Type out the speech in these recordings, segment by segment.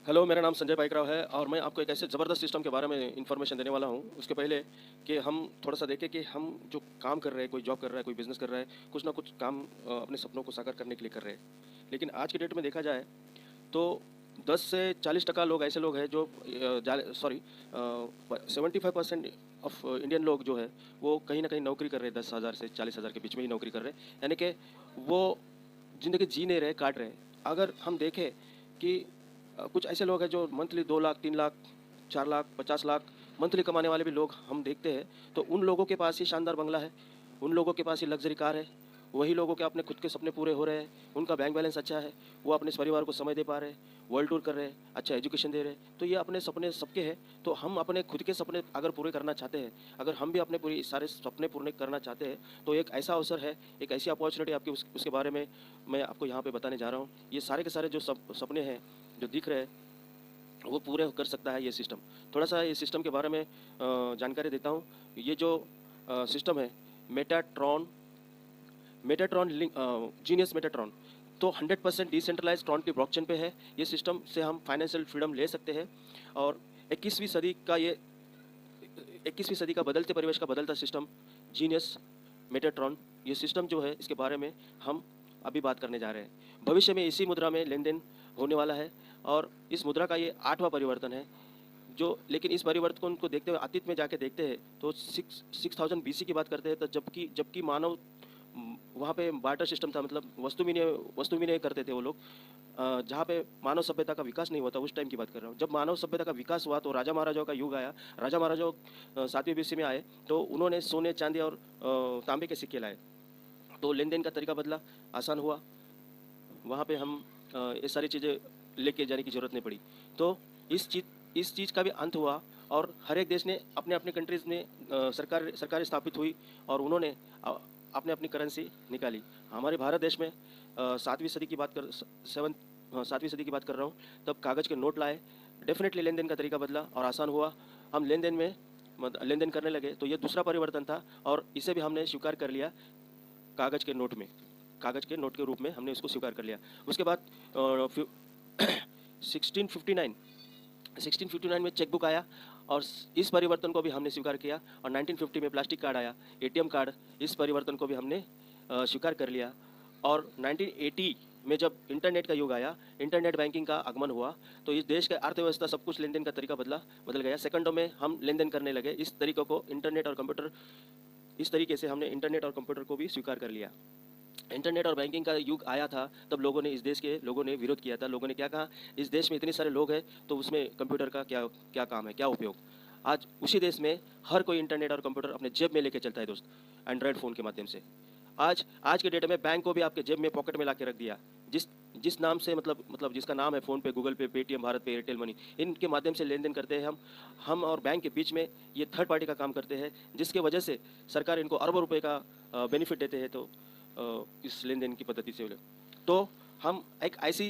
Hello, मेरा नाम संजय पाइकराव है और मैं आपको एक ऐसे ज़बरदस्त सिस्टम के बारे में इन्फॉर्मेशन देने वाला हूँ। उसके पहले कि हम थोड़ा-सा देखें कि हम जो काम कर रहे हैं, कोई जॉब कर रहा है, कोई बिज़नेस कर रहा है, कुछ ना कुछ काम अपने सपनों को साकार करने के लिए कर रहे हैं। लेकिन आज की डेट में देखा जाए तो 10 से 40% लोग ऐसे लोग हैं जो 75% ऑफ इंडियन लोग जो है वो कहीं ना कहीं नौकरी कर रहे हैं। 10,000 से 40,000 के बीच में ही नौकरी कर रहे हैं, यानी कि वो ज़िंदगी जी नहीं रहे, काट रहे हैं। अगर हम देखें कि कुछ ऐसे लोग हैं जो मंथली 2 लाख, 3 लाख, 4 लाख, 50 लाख मंथली कमाने वाले भी लोग हम देखते हैं, तो उन लोगों के पास ही शानदार बंगला है, उन लोगों के पास ही लग्जरी कार है, वही लोगों के अपने खुद के सपने पूरे हो रहे हैं, उनका बैंक बैलेंस अच्छा है, वो अपने परिवार को समय दे पा रहे हैं, वर्ल्ड टूर कर रहे हैं, अच्छा एजुकेशन दे रहे हैं। तो ये अपने सपने सबके हैं। तो हम अपने खुद के सपने अगर पूरे करना चाहते हैं, अगर हम भी अपने पूरे सारे सपने पूरे करना चाहते हैं, तो एक ऐसा अवसर है, एक ऐसी अपॉर्चुनिटी आपकी उसके बारे में मैं आपको यहाँ पे बताने जा रहा हूँ। ये सारे के सारे जो सपने हैं जो दिख रहे हैं वो पूरे कर सकता है ये सिस्टम। थोड़ा सा ये सिस्टम के बारे में जानकारी देता हूँ। ये जो सिस्टम है, Metatron Metatron link genius Metatron, तो 100% डिसेंट्रलाइज ट्रॉन की ब्लॉकचेन पे है। ये सिस्टम से हम फाइनेंशियल फ्रीडम ले सकते हैं और 21वीं सदी का ये 21वीं सदी का बदलते परिवेश का बदलता सिस्टम जीनियस मेटाट्रॉन, ये सिस्टम जो है इसके बारे में हम अभी बात करने जा रहे हैं। भविष्य में इसी मुद्रा में लेन देन होने वाला है और इस मुद्रा का ये 8वां परिवर्तन है। जो लेकिन इस परिवर्तन को देखते हुए अतीत में जाके देखते हैं तो 6000 बीसी की बात करते हैं, तो जबकि जबकि मानव वहाँ पे बार्टर सिस्टम था, मतलब वस्तु विनिमय करते थे वो लोग। जहाँ पे मानव सभ्यता का विकास नहीं हुआ था, उस टाइम की बात कर रहा हूँ। जब मानव सभ्यता का विकास हुआ तो राजा महाराजाओं का युग आया। राजा महाराजाओं 7वीं बीसी में आए तो उन्होंने सोने, चांदी और तांबे के सिक्के लाए, तो लेन देन का तरीका बदला, आसान हुआ। वहाँ पे हम ये सारी चीज़ें लेके जाने की ज़रूरत नहीं पड़ी। तो इस चीज़ का भी अंत हुआ और हर एक देश ने अपने अपने कंट्रीज़ में सरकारें स्थापित हुई और उन्होंने अपने अपनी करेंसी निकाली। हमारे भारत देश में 7वीं सदी की बात कर 7वीं सदी की बात कर रहा हूँ, तब कागज़ के नोट लाए। डेफिनेटली लेन देन का तरीका बदला और आसान हुआ। हम लेन देन करने लगे, तो ये दूसरा परिवर्तन था और इसे भी हमने स्वीकार कर लिया। कागज़ के नोट में कागज़ के नोट के रूप में हमने इसको स्वीकार कर लिया। उसके बाद 1659 1659 में चेकबुक आया और इस परिवर्तन को भी हमने स्वीकार किया। और 1950 में प्लास्टिक कार्ड आया, एटीएम कार्ड, इस परिवर्तन को भी हमने स्वीकार कर लिया। और 1980 में जब इंटरनेट का युग आया, इंटरनेट बैंकिंग का आगमन हुआ, तो इस देश का अर्थव्यवस्था, सब कुछ लेन देन का तरीका बदल गया। सेकंडों में हम लेन देन करने लगे। इस तरीकों को इंटरनेट और कंप्यूटर इस तरीके से हमने इंटरनेट और कंप्यूटर को भी स्वीकार कर लिया। इंटरनेट और बैंकिंग का युग आया था, तब लोगों ने, इस देश के लोगों ने विरोध किया था। लोगों ने क्या कहा, इस देश में इतने सारे लोग हैं तो उसमें कंप्यूटर का क्या क्या काम है, क्या उपयोग। आज उसी देश में हर कोई इंटरनेट और कंप्यूटर अपने जेब में लेके चलता है दोस्त, एंड्रॉयड फ़ोन के माध्यम से। आज आज के डेट में बैंक को भी आपके जेब में, पॉकेट में ला के रख दिया। जिस जिस नाम से, मतलब जिसका नाम है फ़ोन पे, गूगल पे, पेटीएम, भारत पे, एयरटेल मनी, इनके माध्यम से लेन देन करते हैं हम और बैंक के बीच में ये थर्ड पार्टी का काम करते हैं, जिसके वजह से सरकार इनको अरबों रुपए का बेनिफिट देते हैं। तो इस लेन देन की पद्धति से तो हम एक ऐसी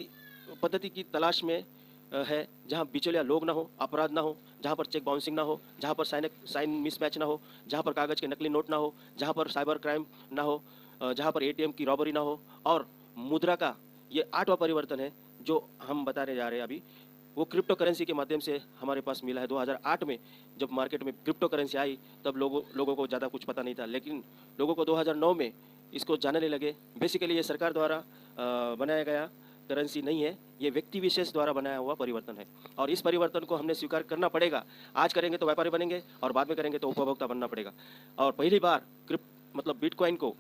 पद्धति की तलाश में है जहाँ बिचौलिया लोग ना हो, अपराध ना हो, जहाँ पर चेक बाउंसिंग ना हो, जहाँ पर साइन मिसमैच ना हो, जहाँ पर कागज़ के नकली नोट ना हो, जहाँ पर साइबर क्राइम ना हो, जहाँ पर एटीएम की रॉबरी ना हो। और मुद्रा का ये 8वां परिवर्तन है जो हम बताने जा रहे हैं अभी। वो क्रिप्टो करेंसी के माध्यम से हमारे पास मिला है। 2008 में जब मार्केट में क्रिप्टो करेंसी आई, तब लोगों को ज़्यादा कुछ पता नहीं था, लेकिन लोगों को 2009 में इसको जानने लगे। बेसिकली ये सरकार द्वारा बनाया गया करेंसी नहीं है, ये व्यक्ति विशेष द्वारा बनाया हुआ परिवर्तन है और इस परिवर्तन को हमने स्वीकार करना पड़ेगा। आज करेंगे तो व्यापारी बनेंगे और बाद में करेंगे तो उपभोक्ता बनना पड़ेगा। और पहली बार बिटकॉइन को,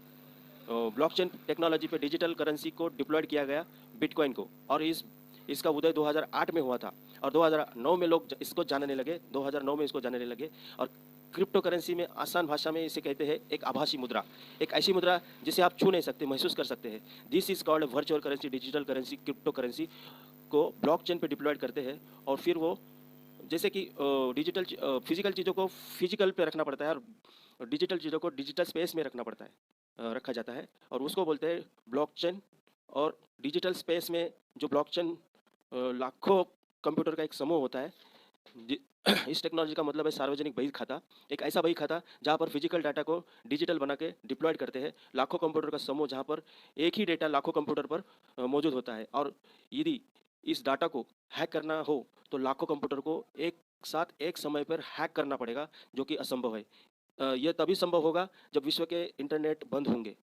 ब्लॉकचेन टेक्नोलॉजी पे डिजिटल करेंसी को डिप्लॉयड किया गया, बिटकॉइन को। और इसका उदय 2008 में हुआ था और 2009 में लोग इसको जानने लगे, 2009 में इसको जानने लगे। और क्रिप्टो करेंसी में आसान भाषा में इसे कहते हैं एक आभासी मुद्रा, एक ऐसी मुद्रा जिसे आप छू नहीं सकते, महसूस कर सकते हैं। This is called virtual currency, digital currency. Crypto currency को ब्लॉकचेन पे डिप्लॉयड करते हैं और फिर वो, जैसे कि फिजिकल चीज़ों को फिजिकल पे रखना पड़ता है और डिजिटल चीज़ों को डिजिटल स्पेस में रखा जाता है और उसको बोलते हैं ब्लॉकचेन। और डिजिटल स्पेस में जो ब्लॉकचेन लाखों कंप्यूटर का एक समूह होता है। इस टेक्नोलॉजी का मतलब है सार्वजनिक बही खाता, एक ऐसा बही खाता जहाँ पर फिजिकल डाटा को डिजिटल बना के डिप्लॉयड करते हैं। लाखों कंप्यूटर का समूह जहाँ पर एक ही डेटा लाखों कंप्यूटर पर मौजूद होता है। और यदि इस डाटा को हैक करना हो तो लाखों कंप्यूटर को एक साथ एक समय पर हैक करना पड़ेगा, जो कि असंभव है। यह तभी संभव होगा जब विश्व के इंटरनेट बंद होंगे।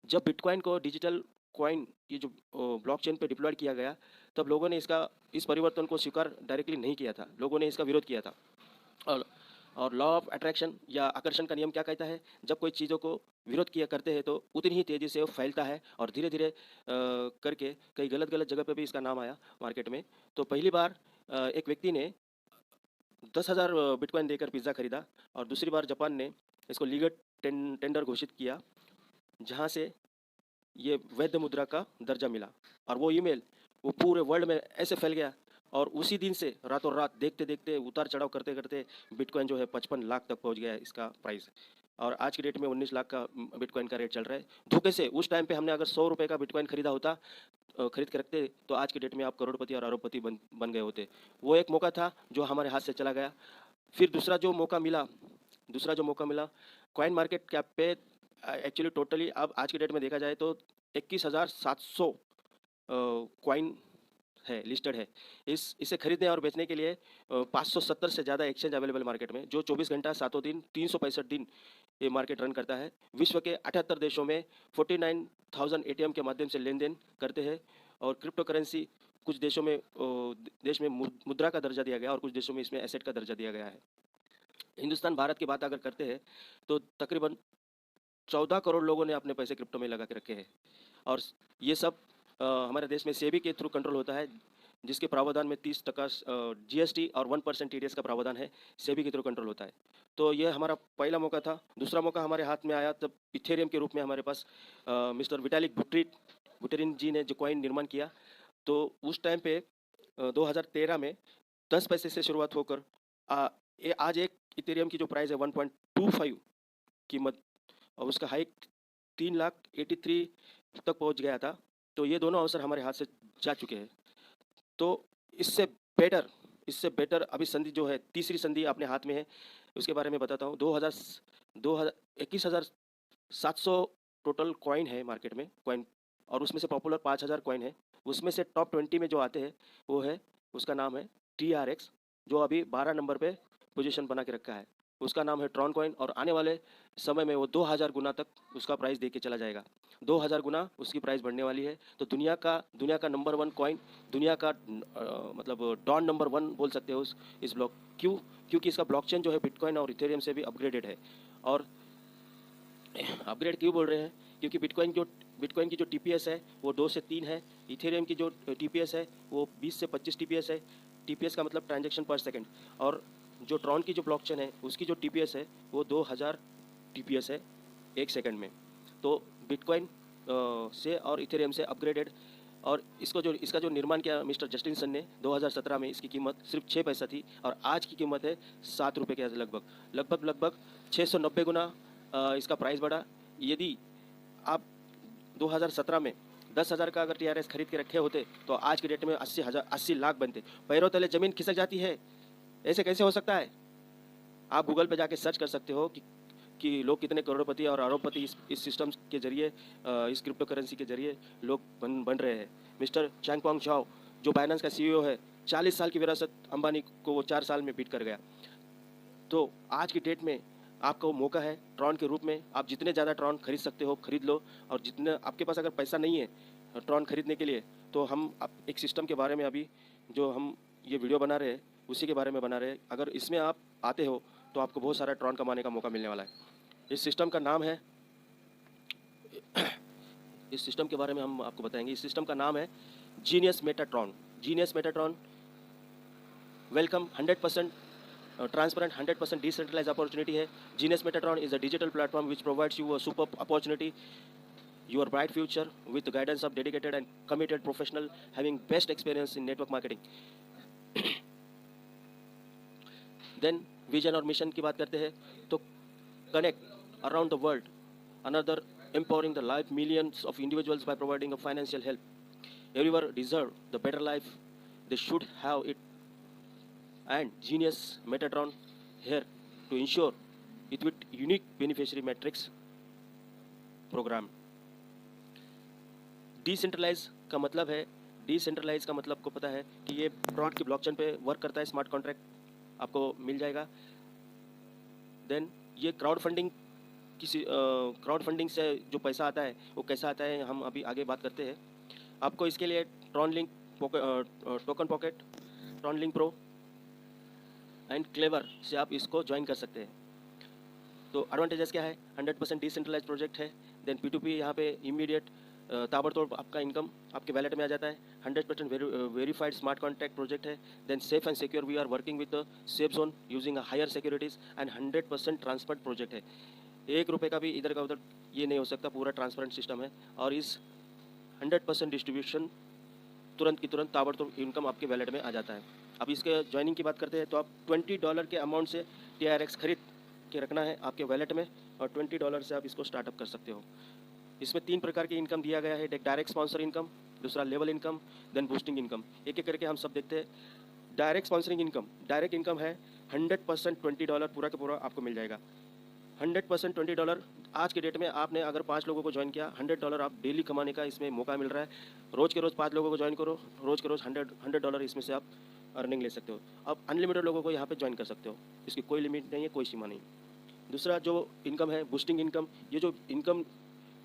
जब बिटकॉइन को डिजिटल कॉइन ये जो ब्लॉकचेन पे डिप्लॉयड किया गया, तब लोगों ने इस परिवर्तन को स्वीकार डायरेक्टली नहीं किया था, लोगों ने इसका विरोध किया था। और लॉ ऑफ अट्रैक्शन या आकर्षण का नियम क्या कहता है, जब कोई चीज़ों को विरोध किया करते हैं तो उतनी ही तेज़ी से वो फैलता है, और धीरे धीरे करके कई गलत गलत जगह पे भी इसका नाम आया मार्केट में। तो पहली बार एक व्यक्ति ने 10,000 बिटकॉइन देकर पिज़्ज़ा खरीदा, और दूसरी बार जापान ने इसको लीगल टेंडर घोषित किया, जहाँ से ये वैध मुद्रा का दर्जा मिला। और वो ईमेल वो पूरे वर्ल्ड में ऐसे फैल गया, और उसी दिन से रातों रात देखते देखते उतार चढ़ाव करते करते बिटकॉइन जो है 55 लाख तक पहुंच गया है इसका प्राइस। और आज की डेट में 19 लाख का बिटकॉइन का रेट चल रहा है। धोखे से उस टाइम पे हमने अगर 100 रुपये का बिटकॉइन खरीदा होता, खरीद के रखते, तो आज की डेट में आप करोड़पति और अरबपति बन गए होते। वो एक मौका था जो हमारे हाथ से चला गया। फिर दूसरा जो मौका मिला कॉइन मार्केट कैप पे एक्चुअली टोटली अब आज की डेट में देखा जाए तो 21,700 कॉइन है, लिस्टेड है। इसे खरीदने और बेचने के लिए 570 से ज़्यादा एक्सचेंज अवेलेबल मार्केट में, जो 24 घंटा सातों दिन 365 दिन ये मार्केट रन करता है। विश्व के 78 देशों में 49,000 एटीएम के माध्यम से लेन देन करते हैं। और क्रिप्टो करेंसी कुछ देशों में देश में मुद्रा का दर्जा दिया गया, और कुछ देशों में इसमें एसेट का दर्जा दिया गया है। हिंदुस्तान भारत की बात अगर करते हैं तो तकरीबन 14 करोड़ लोगों ने अपने पैसे क्रिप्टो में लगा के रखे हैं। और ये सब हमारे देश में सेबी के थ्रू कंट्रोल होता है, जिसके प्रावधान में 30% जीएसटी और 1% टीडीएस का प्रावधान है, सेबी के थ्रू कंट्रोल होता है। तो ये हमारा पहला मौका था। दूसरा मौका हमारे हाथ में आया तब इथेरियम के रूप में हमारे पास मिस्टर विटालिक बुटेरिन जी ने जो कॉइन निर्माण किया। तो उस टाइम पे 2013 में 10 पैसे से शुरुआत होकर आज एक इथेरियम की जो प्राइस है 1.25 कीमत, और उसका हाइक 3,83,000 तक पहुंच गया था। तो ये दोनों अवसर हमारे हाथ से जा चुके हैं। तो इससे बेटर अभी संधि जो है, तीसरी संधि अपने हाथ में है, उसके बारे में बताता हूँ। 21,700 टोटल कॉइन है मार्केट में कॉइन, और उसमें से पॉपुलर 5,000 कॉइन है। उसमें से टॉप 20 में जो आते हैं वो है, उसका नाम है TRX, जो अभी 12 नंबर पे पोजीशन बना के रखा है। उसका नाम है ट्रॉन कॉइन, और आने वाले समय में वो 2,000 गुना तक उसका प्राइस दे के चला जाएगा। 2,000 गुना उसकी प्राइस बढ़ने वाली है। तो दुनिया का नंबर 1 कॉइन, दुनिया का मतलब डॉन नंबर 1 बोल सकते हो इस ब्लॉक। क्योंकि इसका ब्लॉकचेन जो है बिटकॉइन और इथेरियम से भी अपग्रेडेड है। और अपग्रेड क्यों बोल रहे हैं, क्योंकि बिटकॉइन की जो TPS है वो 2 से 3 है, इथेरियम की जो TPS है वो 20 से 25 TPS है। TPS का मतलब ट्रांजैक्शन पर सेकंड। और जो ट्रॉन की जो ब्लॉकचेन है उसकी जो TPS है वो 2000 TPS है 1 सेकंड में। तो बिटकॉइन से और इथेरियम से अपग्रेडेड। और इसका जो निर्माण किया मिस्टर जस्टिन सन ने 2017 में, इसकी कीमत सिर्फ 6 पैसा थी, और आज की कीमत है 7 रुपये के लगभग 690 गुना इसका प्राइस बढ़ा। यदि आप 2017 में 10,000 का अगर TRS खरीद के रखे होते तो आज की डेट में 80 लाख बनते। पैरों तले ज़मीन खिसक जाती है, ऐसे कैसे हो सकता है? आप गूगल पे जाके सर्च कर सकते हो कि लोग कितने करोड़पति और अरबपति इस सिस्टम के जरिए, इस क्रिप्टो करेंसी के जरिए लोग बन रहे हैं। मिस्टर चैंगपॉन्ग झाओ जो बाइनेंस का CEO है, 40 साल की विरासत अंबानी को वो 4 साल में बीट कर गया। तो आज की डेट में आपका वो मौका है, ट्रॉन के रूप में आप जितने ज़्यादा ट्रॉन खरीद सकते हो खरीद लो। और जितने आपके पास अगर पैसा नहीं है ट्रॉन खरीदने के लिए, तो हम एक सिस्टम के बारे में अभी जो हम ये वीडियो बना रहे हैं उसी के बारे में बना रहे हैं। अगर इसमें आप आते हो तो आपको बहुत सारा ट्रॉन कमाने का मौका मिलने वाला है। इस सिस्टम का नाम है इस सिस्टम के बारे में हम आपको बताएंगे। इस सिस्टम का नाम है genius Metatron. Welcome, 100% transparent, 100% decentralize opportunity है। Genius Metatron is a digital platform which provides you a super opportunity, your bright future with the guidance of dedicated and committed professional having best experience in network marketing. Then vision और mission की बात करते हैं तो connect around the world, another empowering the life millions of individuals by providing a financial help. Everyone deserve the better life, they should have it, and Genius Metatron here to ensure it with unique beneficiary metrics program. Decentralize का मतलब है decentralise का मतलब को पता है कि ये ट्रॉन की ब्लॉकचेन पे वर्क करता है, स्मार्ट कॉन्ट्रैक्ट आपको मिल जाएगा। देन ये क्राउड फंडिंग से जो पैसा आता है वो कैसा आता है हम अभी आगे बात करते हैं। आपको इसके लिए Tron link token pocket, Tron link pro and clever से आप इसको ज्वाइन कर सकते हैं। तो एडवांटेजेस क्या है, 100% डिसेंट्रलाइज प्रोजेक्ट है। देन P2P यहाँ पे इमीडिएट ताबड़तोड़ आपका इनकम आपके वैलेट में आ जाता है। 100% वेरीफाइड स्मार्ट कॉन्ट्रैक्ट प्रोजेक्ट है। Then safe and secure, we are working with safe zone using higher securities and 100% transparent project है। 1 रुपये का भी इधर का उधर ये नहीं हो सकता, पूरा ट्रांसपेरेंट सिस्टम है। और इस 100% डिस्ट्रीब्यूशन तुरंत की तुरंत ताबड़तोड़ इनकम आपके वैलेट में आ जाता है। अब इसके ज्वाइनिंग की बात करते हैं तो आप $20 के अमाउंट से TRX खरीद के रखना है आपके वैलेट में और $20 से आप इसको स्टार्टअप कर सकते हो। इसमें 3 प्रकार की इनकम दिया गया है, एक डायरेक्ट स्पॉन्सर इनकम, दूसरा level income, then boosting income. एक एक करके हम सब देखते हैं। Direct sponsoring income, direct income है 100% $20 पूरा का पूरा आपको मिल जाएगा। 100% $20 आज के डेट में आपने अगर 5 लोगों को ज्वाइन किया, $100 आप डेली कमाने का इसमें मौका मिल रहा है। रोज़ के रोज़ 5 लोगों को ज्वाइन करो, रोज़ के रोज़ $100 इसमें से आप अर्निंग ले सकते हो। आप अनलिमिटेड लोगों को यहाँ पे ज्वाइन कर सकते हो, इसकी कोई लिमिट नहीं है, कोई सीमा नहीं। दूसरा जो इनकम है बूस्टिंग इनकम, ये जो इनकम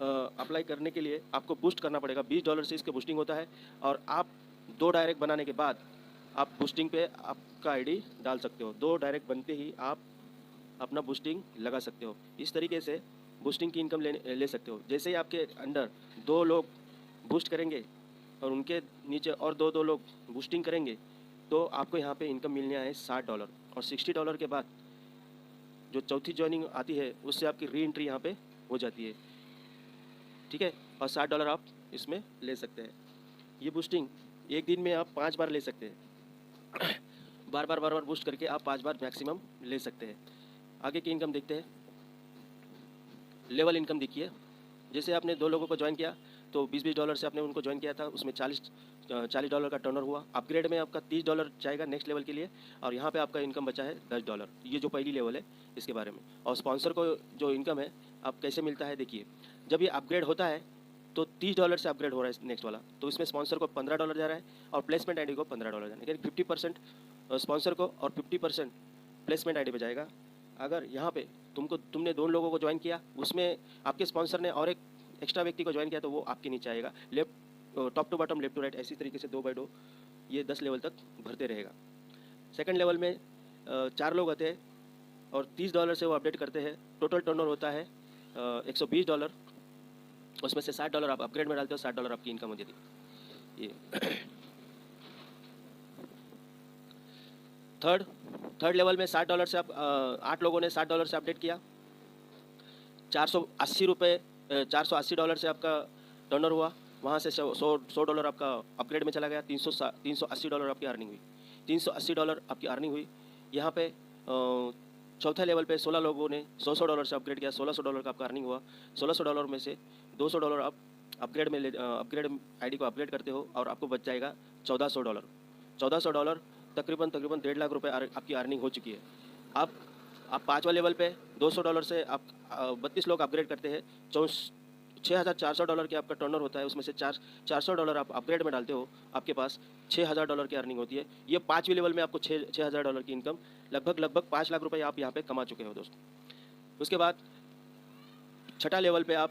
अप्लाई करने के लिए आपको बूस्ट करना पड़ेगा। $20 से इसके बूस्टिंग होता है और आप 2 डायरेक्ट बनाने के बाद आप बूस्टिंग पे आपका ID डाल सकते हो। 2 डायरेक्ट बनते ही आप अपना बूस्टिंग लगा सकते हो। इस तरीके से बूस्टिंग की इनकम ले सकते हो। जैसे ही आपके अंडर 2 लोग बूस्ट करेंगे और उनके नीचे और 2 लोग बूस्टिंग करेंगे तो आपको यहाँ पे इनकम मिलने है $60 और $60 के बाद जो चौथी ज्वाइनिंग आती है उससे आपकी री एंट्री यहाँ पे हो जाती है, ठीक है। और $60 आप इसमें ले सकते हैं। ये बूस्टिंग एक दिन में आप 5 बार ले सकते हैं। बार बार बूस्ट करके आप 5 बार मैक्सिमम ले सकते हैं। आगे की इनकम देखते हैं। लेवल इनकम देखिए, जैसे आपने 2 लोगों को ज्वाइन किया तो $20 से आपने उनको ज्वाइन किया था, उसमें $40 का टर्नर हुआ। अपग्रेड में आपका $30 जाएगा नेक्स्ट लेवल के लिए और यहाँ पे आपका इनकम बचा है $10। ये जो पहली लेवल है इसके बारे में। और स्पॉन्सर को जो इनकम है आप कैसे मिलता है देखिए, जब ये अपग्रेड होता है तो $30 से अपग्रेड हो रहा है नेक्स्ट वाला, तो इसमें स्पॉन्सर को $15 जा रहा है और प्लेसमेंट ID को $15 जा रहा है। यानी 50% स्पॉन्सर को और 50% प्लेसमेंट ID पे जाएगा। अगर यहाँ पे तुमने 2 लोगों को ज्वाइन किया, उसमें आपके स्पॉन्सर ने और एक एक्स्ट्रा व्यक्ति को ज्वाइन किया तो वो आपके नीचे आएगा। Top to bottom, left to right, ऐसी तरीके से 2 बाय 2 ये 10 लेवल तक भरते रहेगा। सेकंड लेवल में 4 लोग आते हैं और $30 से वो अपडेट करते हैं। टोटल टर्नओवर होता है $120। उसमें से $60 आप अपग्रेड में डालते हो, $60 आपकी इनकम हो जाती है। ये थर्ड लेवल में $60 से आप 8 लोगों ने $60 से अपडेट किया, $480 से आपका टर्नर हुआ। वहाँ से $100 आपका अपग्रेड में चला गया, $380 आपकी अर्निंग हुई। $380 आपकी अर्निंग हुई। यहाँ पे चौथे लेवल पे 16 लोगों ने $100 से अपग्रेड किया, $1600 का आपका अर्निंग हुआ। $1600 में से $200 आप अपग्रेड ID को अपग्रेड करते हो और आपको बच जाएगा $1400। $1400 तकरीबन 1.5 लाख रुपए आपकी अर्निंग हो चुकी है। अब आप 5वां लेवल पे $200 से आप 32 लोग अपग्रेड करते हैं, $6400 के आपका टर्नर होता है। उसमें से $400 आप अपग्रेड में डालते हो, आपके पास $6000 की अर्निंग होती है। ये 5वीं लेवल में आपको $6000 की इनकम, लगभग 5 लाख रुपए आप यहाँ पे कमा चुके हो दोस्तों। उसके बाद छठा लेवल पे आप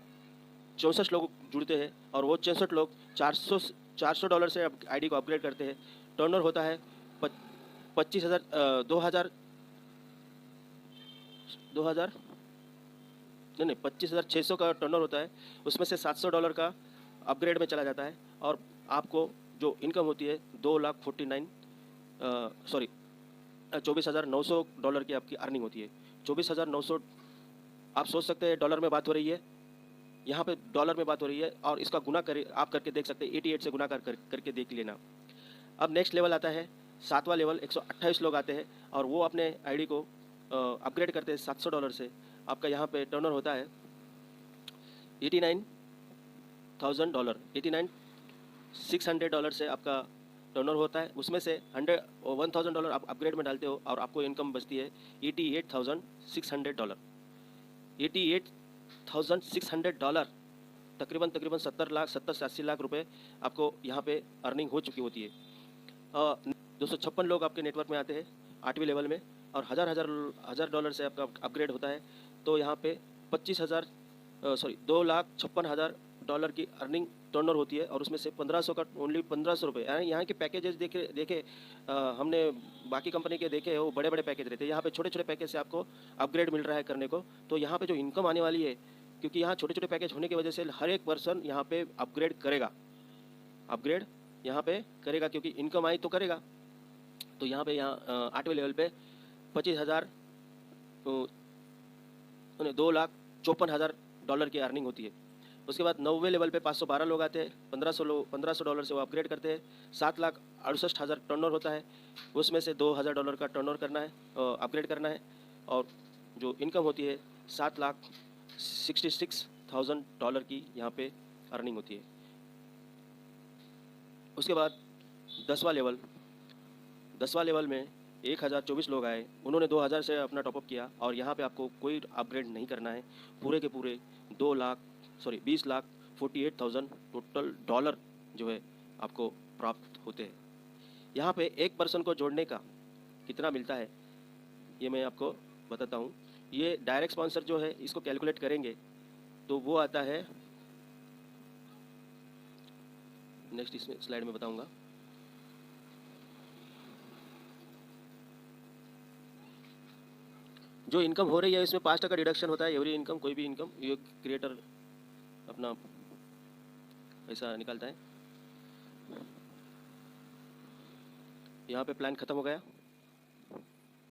64 लोग जुड़ते हैं और वो 64 लोग $400 से ID को अपग्रेड करते हैं। टर्नर होता है 25,600 का टर्नर होता है। उसमें से $700 का अपग्रेड में चला जाता है और आपको जो इनकम होती है $24,900 की आपकी अर्निंग होती है। 24,900 आप सोच सकते हैं डॉलर में बात हो रही है, यहाँ पे डॉलर में बात हो रही है और इसका गुना आप करके देख सकते हैं, 88 से गुना करके देख लेना। अब नेक्स्ट लेवल आता है 7वां लेवल, 128 लोग आते हैं और वो अपने ID को अपग्रेड करते हैं $700 से। आपका यहाँ पे टर्नर होता है $89,600 से आपका टर्नर होता है। उसमें से $1,000 आप अपग्रेड में डालते हो और आपको इनकम बचती है $88,600। $88,600 तकरीबन 70 से 80 लाख रुपए आपको यहाँ पे अर्निंग हो चुकी होती है। 256 लोग आपके नेटवर्क में आते हैं 8वीं लेवल में, और हज़ार डॉलर से आपका अपग्रेड होता है, तो यहाँ पे 2,56,000 डॉलर की अर्निंग टर्नओवर होती है, और उसमें से 1500 का ओनली 1500 रुपये। यानी यहाँ के पैकेजेस देखे हमने बाकी कंपनी के देखे वो बड़े बड़े पैकेज रहते हैं, यहाँ पे छोटे छोटे पैकेज से आपको अपग्रेड मिल रहा है करने को। तो यहाँ पे जो इनकम आने वाली है, क्योंकि यहाँ छोटे छोटे पैकेज होने की वजह से हर एक पर्सन यहाँ पे अपग्रेड यहाँ पे करेगा, क्योंकि इनकम आई तो करेगा। तो यहाँ पे 8वें लेवल पे 25,000 2,54,000 डॉलर की अर्निंग होती है। उसके बाद 9वें लेवल पे 512 लोग आते हैं, 1500 डॉलर से वो अपग्रेड करते हैं। 7,68,000 टर्नओवर होता है, उसमें से 2,000 डॉलर का टर्नओवर करना है, अपग्रेड करना है, और जो इनकम होती है 7,66,000 डॉलर की यहाँ पे अर्निंग होती है। उसके बाद 10वां लेवल में 1,024 लोग आए, उन्होंने 2,000 से अपना टॉपअप किया, और यहाँ पे आपको कोई अपग्रेड नहीं करना है। पूरे के पूरे 20,48,000 टोटल डॉलर जो है आपको प्राप्त होते हैं। यहाँ पे एक पर्सन को जोड़ने का कितना मिलता है ये मैं आपको बताता हूँ। ये डायरेक्ट स्पॉन्सर जो है इसको कैलकुलेट करेंगे तो वो आता है, नेक्स्ट इसमें स्लाइड में बताऊँगा। जो इनकम हो रही है इसमें 5% डिडक्शन होता है, एवरी इनकम, कोई भी इनकम ये क्रिएटर अपना पैसा निकालता है। यहाँ पे प्लान ख़त्म हो गया।